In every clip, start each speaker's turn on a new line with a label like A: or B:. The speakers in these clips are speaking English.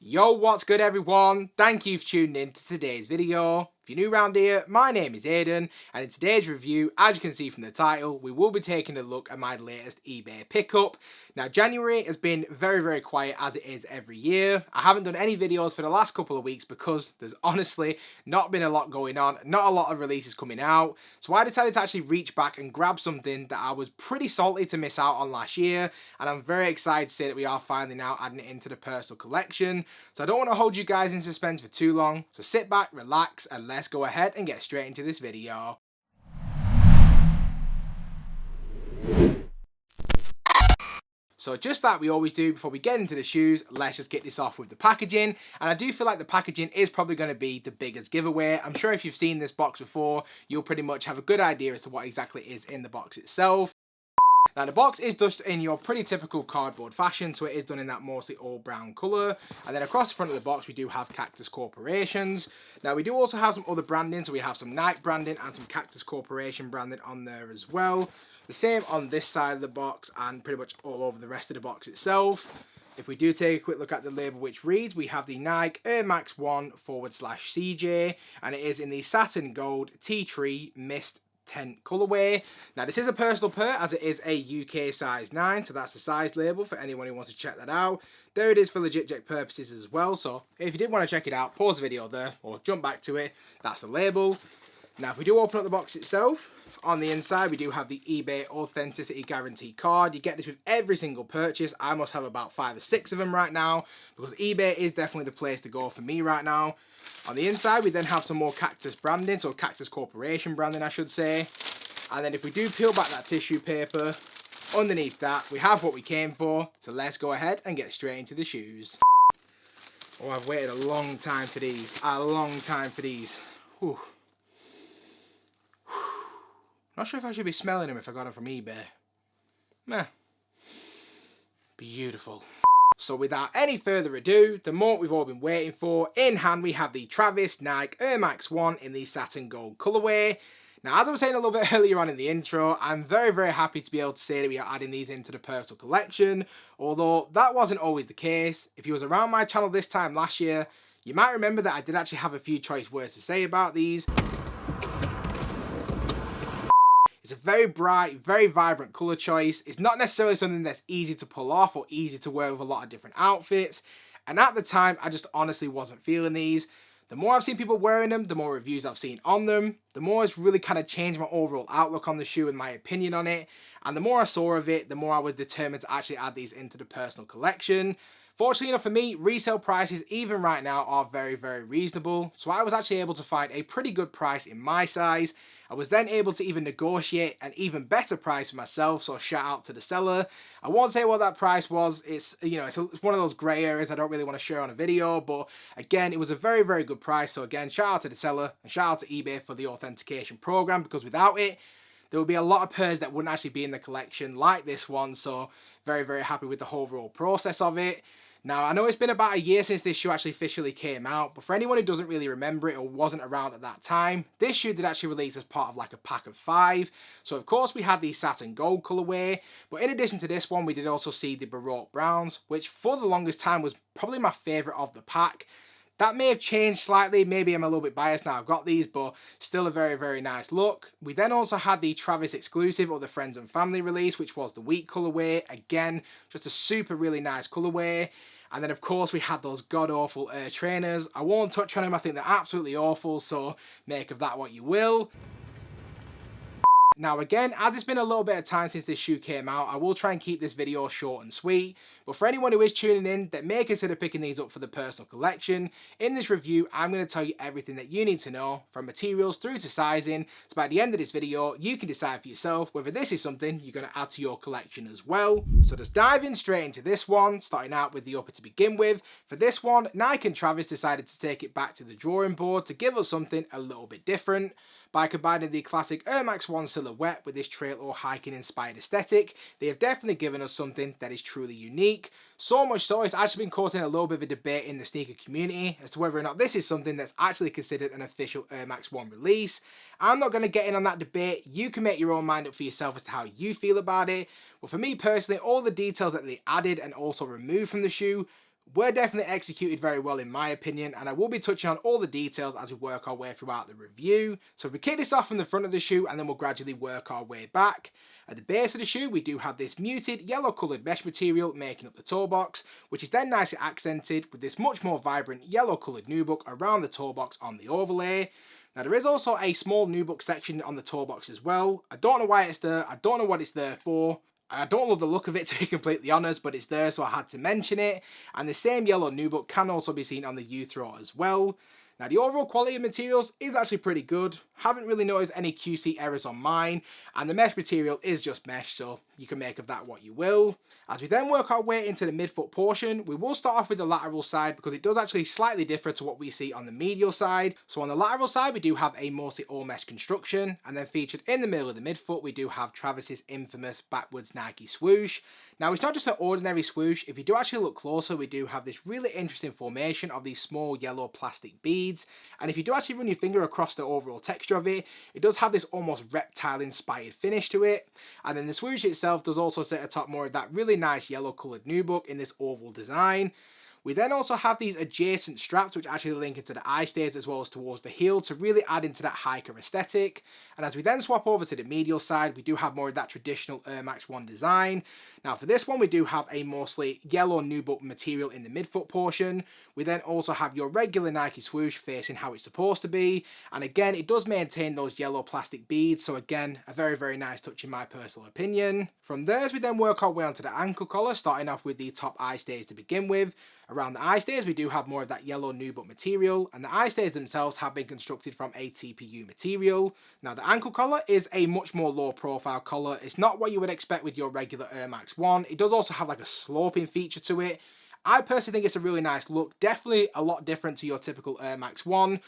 A: Yo, what's good everyone? Thank you for tuning in to today's video. If you're new around here, my name is Aiden, and in today's review, as you can see from the title, we will be taking a look at my latest eBay pickup. Now, January has been very quiet as it is every year. I haven't done any videos for the last couple of weeks because there's honestly not been a lot going on, not a lot of releases coming out. So I decided to actually reach back and grab something that I was pretty salty to miss out on last year, and I'm very excited to say that we are finally now adding it into the personal collection. So I don't want to hold you guys in suspense for too long, so sit back, relax, and let's go ahead and get straight into this video. So just like we always do before we get into the shoes, let's just get this off with the packaging. And I do feel like the packaging is probably going to be the biggest giveaway. I'm sure if you've seen this box before, you'll pretty much have a good idea as to what exactly is in the box itself. Now the box is done in your pretty typical cardboard fashion, so it is done in that mostly all brown colour. And then across the front of the box we do have Cactus Corporations. Now we do also have some other branding, so we have some Nike branding and some Cactus Corporation branding on there as well. The same on this side of the box and pretty much all over the rest of the box itself. If we do take a quick look at the label, which reads, we have the Nike Air Max 1 /CJ, and it is in the satin gold tea tree mist tent colorway. Now this is a personal pair as it is a UK size 9, so that's the size label for anyone who wants to check that out. There it is for legit check purposes as well, so if you did want to check it out, pause the video there or jump back to it. That's the label. Now if we do open up the box itself, on the inside we do have the eBay Authenticity Guarantee card. You get this with every single purchase. I must have about 5 or 6 of them right now because eBay is definitely the place to go for me right now. On the inside we then have some more Cactus branding, so Cactus Corporation branding I should say. And then if we do peel back that tissue paper, underneath that we have what we came for. So let's go ahead and get straight into the shoes. Oh, I've waited a long time for these. Whew. Not sure if I should be smelling them if I got them from eBay. Meh. Beautiful. So without any further ado, the moment we've all been waiting for, in hand we have the Travis Nike Air Max 1 in the satin gold colorway. Now as I was saying a little bit earlier on in the intro, I'm very happy to be able to say that we are adding these into the personal collection, although that wasn't always the case. If you was around my channel this time last year, you might remember that I did actually have a few choice words to say about these. It's a very bright, very vibrant colour choice. It's not necessarily something that's easy to pull off or easy to wear with a lot of different outfits. And at the time, I just honestly wasn't feeling these. The more I've seen people wearing them, the more reviews I've seen on them, the more it's really kind of changed my overall outlook on the shoe and my opinion on it. And the more I saw of it, the more I was determined to actually add these into the personal collection. Fortunately enough for me, resale prices even right now are very reasonable. So I was actually able to find a pretty good price in my size. I was then able to even negotiate an even better price for myself, so shout out to the seller. I won't say what that price was. It's one of those grey areas I don't really want to share on a video, but again, it was a very good price. So again, shout out to the seller and shout out to eBay for the authentication program, because without it, there would be a lot of pairs that wouldn't actually be in the collection like this one. So very happy with the whole overall process of it. Now, I know it's been about a year since this shoe actually officially came out, but for anyone who doesn't really remember it or wasn't around at that time, this shoe did actually release as part of like a pack of 5. So of course we had the satin gold colorway, but in addition to this one, we did also see the Baroque browns, which for the longest time was probably my favorite of the pack. That may have changed slightly, maybe I'm a little bit biased now I've got these, but still a very nice look. We then also had the Travis exclusive or the Friends and Family release, which was the wheat colorway. Again, just a super really nice colorway. And then of course we had those god-awful Air trainers. I won't touch on them, I think they're absolutely awful, so make of that what you will. Now again, as it's been a little bit of time since this shoe came out, I will try and keep this video short and sweet. But for anyone who is tuning in that may consider picking these up for the personal collection, in this review I'm going to tell you everything that you need to know, from materials through to sizing, so by the end of this video you can decide for yourself whether this is something you're going to add to your collection as well. So just diving straight into this one, starting out with the upper to begin with. For this one, Nike and Travis decided to take it back to the drawing board to give us something a little bit different. By combining the classic Air Max 1 silhouette with this trail or hiking inspired aesthetic, they have definitely given us something that is truly unique. So much so, it's actually been causing a little bit of a debate in the sneaker community as to whether or not this is something that's actually considered an official Air Max 1 release. I'm not going to get in on that debate. You can make your own mind up for yourself as to how you feel about it. But for me personally, all the details that they added and also removed from the shoe were definitely executed very well in my opinion, and I will be touching on all the details as we work our way throughout the review. So if we kick this off from the front of the shoe and then we'll gradually work our way back. At the base of the shoe we do have this muted yellow coloured mesh material making up the toe box, which is then nicely accented with this much more vibrant yellow coloured nubuck around the toe box on the overlay. Now there is also a small nubuck section on the toe box as well. I don't know why it's there, I don't know what it's there for. I don't love the look of it to be completely honest, but it's there so I had to mention it. And the same yellow nubuck can also be seen on the U-throw as well. Now the overall quality of materials is actually pretty good. Haven't really noticed any QC errors on mine, and the mesh material is just mesh, so you can make of that what you will. As we then work our way into the midfoot portion, we will start off with the lateral side because it does actually slightly differ to what we see on the medial side. So on the lateral side we do have a mostly all mesh construction, and then featured in the middle of the midfoot we do have Travis's infamous backwards Nike swoosh. Now it's not just an ordinary swoosh. If you do actually look closer, we do have this really interesting formation of these small yellow plastic beads, and if you do actually run your finger across the overall texture of it, it does have this almost reptile inspired finish to it. And then the swoosh itself does also sit atop more of that really nice yellow coloured nubuck in this oval design. We then also have these adjacent straps which actually link into the eye stays as well as towards the heel to really add into that hiker aesthetic. And as we then swap over to the medial side, we do have more of that traditional Air Max 1 design. Now for this one we do have a mostly yellow nubuck material in the midfoot portion. We then also have your regular Nike swoosh facing how it's supposed to be. And again, it does maintain those yellow plastic beads, so again, a very nice touch in my personal opinion. From there, as we then work our way onto the ankle collar, starting off with the top eye stays to begin with. Around the eye stays we do have more of that yellow nubuck material, and the eye stays themselves have been constructed from a TPU material. Now the ankle collar is a much more low profile collar. It's not what you would expect with your regular Air Max 1. It does also have like a sloping feature to it. I personally think it's a really nice look, definitely a lot different to your typical Air Max 1.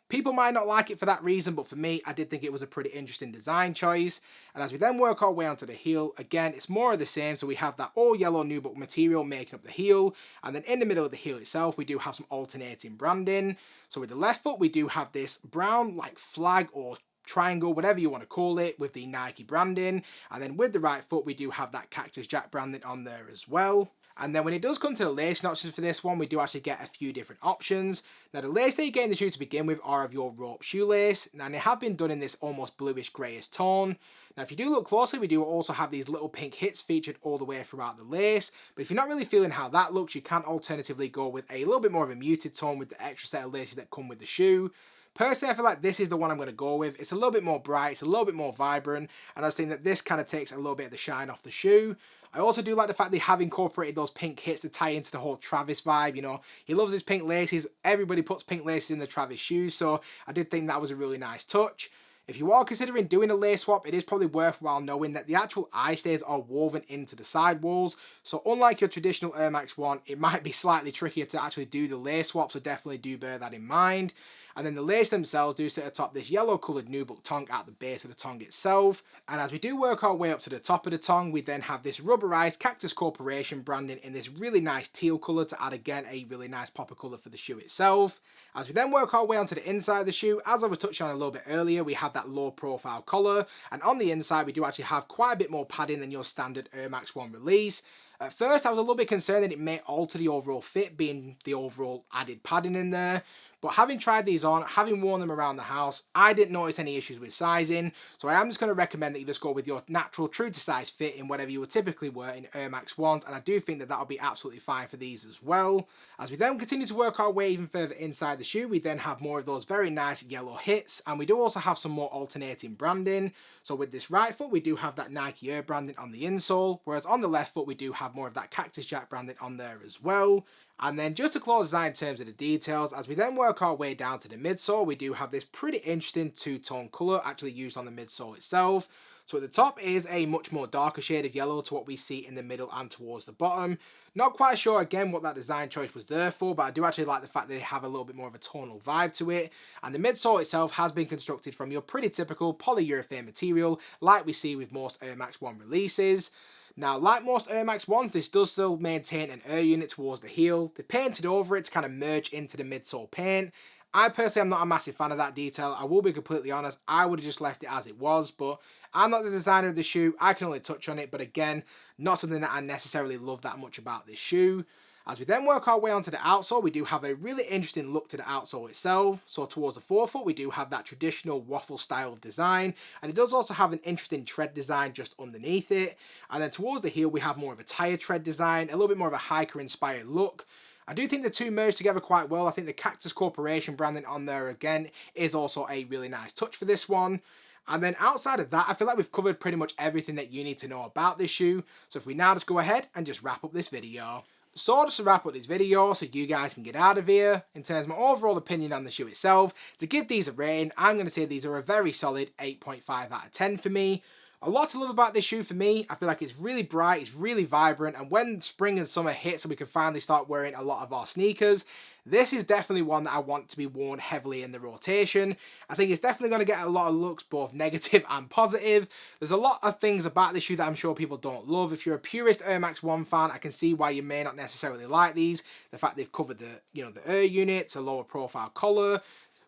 A: People might not like it for that reason, but for me, I did think it was a pretty interesting design choice. And as we then work our way onto the heel, again, it's more of the same. So we have that all yellow nubuck material making up the heel. And then in the middle of the heel itself, we do have some alternating branding. So with the left foot, we do have this brown like flag or triangle, whatever you want to call it, with the Nike branding. And then with the right foot, we do have that Cactus Jack branding on there as well. And then when it does come to the lacing options for this one, we do actually get a few different options. Now the lace that you get in the shoe to begin with are of your rope shoelace, and they have been done in this almost bluish greyish tone. Now if you do look closely, we do also have these little pink hits featured all the way throughout the lace, but if you're not really feeling how that looks, you can alternatively go with a little bit more of a muted tone with the extra set of laces that come with the shoe. Personally, I feel like this is the one I'm going to go with. It's a little bit more bright, it's a little bit more vibrant, and I was thinking that this kind of takes a little bit of the shine off the shoe. I also do like the fact they have incorporated those pink hits to tie into the whole Travis vibe. You know, he loves his pink laces. Everybody puts pink laces in the Travis shoes, so I did think that was a really nice touch. If you are considering doing a lace swap, it is probably worthwhile knowing that the actual eye stays are woven into the sidewalls. So unlike your traditional Air Max 1, it might be slightly trickier to actually do the lace swap, so definitely do bear that in mind. And then the lace themselves do sit atop this yellow coloured nubuck tongue at the base of the tongue itself. And as we do work our way up to the top of the tongue, we then have this rubberized Cactus Corporation branding in this really nice teal colour to add again a really nice pop of colour for the shoe itself. As we then work our way onto the inside of the shoe, as I was touching on a little bit earlier, we have that low profile collar, and on the inside we do actually have quite a bit more padding than your standard Air Max 1 release. At first I was a little bit concerned that it may alter the overall fit, being the overall added padding in there. But having tried these on, having worn them around the house, I didn't notice any issues with sizing. So I am just going to recommend that you just go with your natural true to size fit in whatever you would typically wear in Air Max 1s. And I do think that that'll be absolutely fine for these as well. As we then continue to work our way even further inside the shoe, we then have more of those very nice yellow hits. And we do also have some more alternating branding. So with this right foot, we do have that Nike Air branding on the insole. Whereas on the left foot, we do have more of that Cactus Jack branding on there as well. And then just to close this out in terms of the details, as we then work our way down to the midsole, we do have this pretty interesting two-tone colour actually used on the midsole itself. So at the top is a much more darker shade of yellow to what we see in the middle and towards the bottom. Not quite sure again what that design choice was there for, but I do actually like the fact that they have a little bit more of a tonal vibe to it. And the midsole itself has been constructed from your pretty typical polyurethane material like we see with most Air Max 1 releases. Now, like most Air Max 1s, this does still maintain an air unit towards the heel. They painted over it to kind of merge into the midsole paint. I personally am not a massive fan of that detail. I will be completely honest, I would have just left it as it was, but I'm not the designer of the shoe. I can only touch on it, but again, not something that I necessarily love that much about this shoe. As we then work our way onto the outsole, we do have a really interesting look to the outsole itself. So towards the forefoot, we do have that traditional waffle style of design, and it does also have an interesting tread design just underneath it. And then towards the heel, we have more of a tire tread design, a little bit more of a hiker inspired look. I do think the two merge together quite well. I think the Cactus Corporation branding on there again is also a really nice touch for this one. And then outside of that, I feel like we've covered pretty much everything that you need to know about this shoe. So if we now just go ahead and just wrap up this video. So just to wrap up this video so you guys can get out of here, in terms of my overall opinion on the shoe itself, to give these a rating, I'm going to say these are a very solid 8.5 out of 10 for me. A lot to love about this shoe for me. I feel like it's really bright, it's really vibrant, and when spring and summer hits and we can finally start wearing a lot of our sneakers, this is definitely one that I want to be worn heavily in the rotation. I think it's definitely going to get a lot of looks, both negative and positive. There's a lot of things about this shoe that I'm sure people don't love. If you're a purist Air Max 1 fan, I can see why you may not necessarily like these. The fact they've covered the, the air units, a lower profile collar,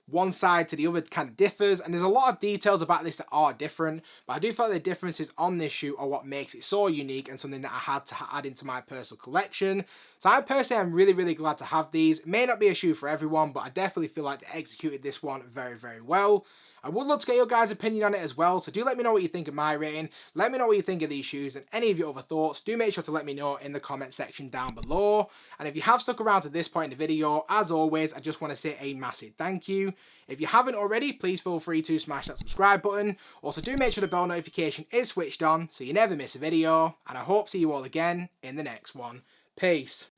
A: one side to the other kind of differs, and there's a lot of details about this that are different, but I do feel like the differences on this shoe are what makes it so unique and something that I had to add into my personal collection. So I personally am really glad to have these. It may not be a shoe for everyone, but I definitely feel like they executed this one very well. I would love to get your guys' opinion on it as well, so do let me know what you think of my rating, let me know what you think of these shoes, and any of your other thoughts, do make sure to let me know in the comment section down below. And if you have stuck around to this point in the video, as always, I just want to say a massive thank you. If you haven't already, please feel free to smash that subscribe button. Also, do make sure the bell notification is switched on so you never miss a video, and I hope to see you all again in the next one. Peace.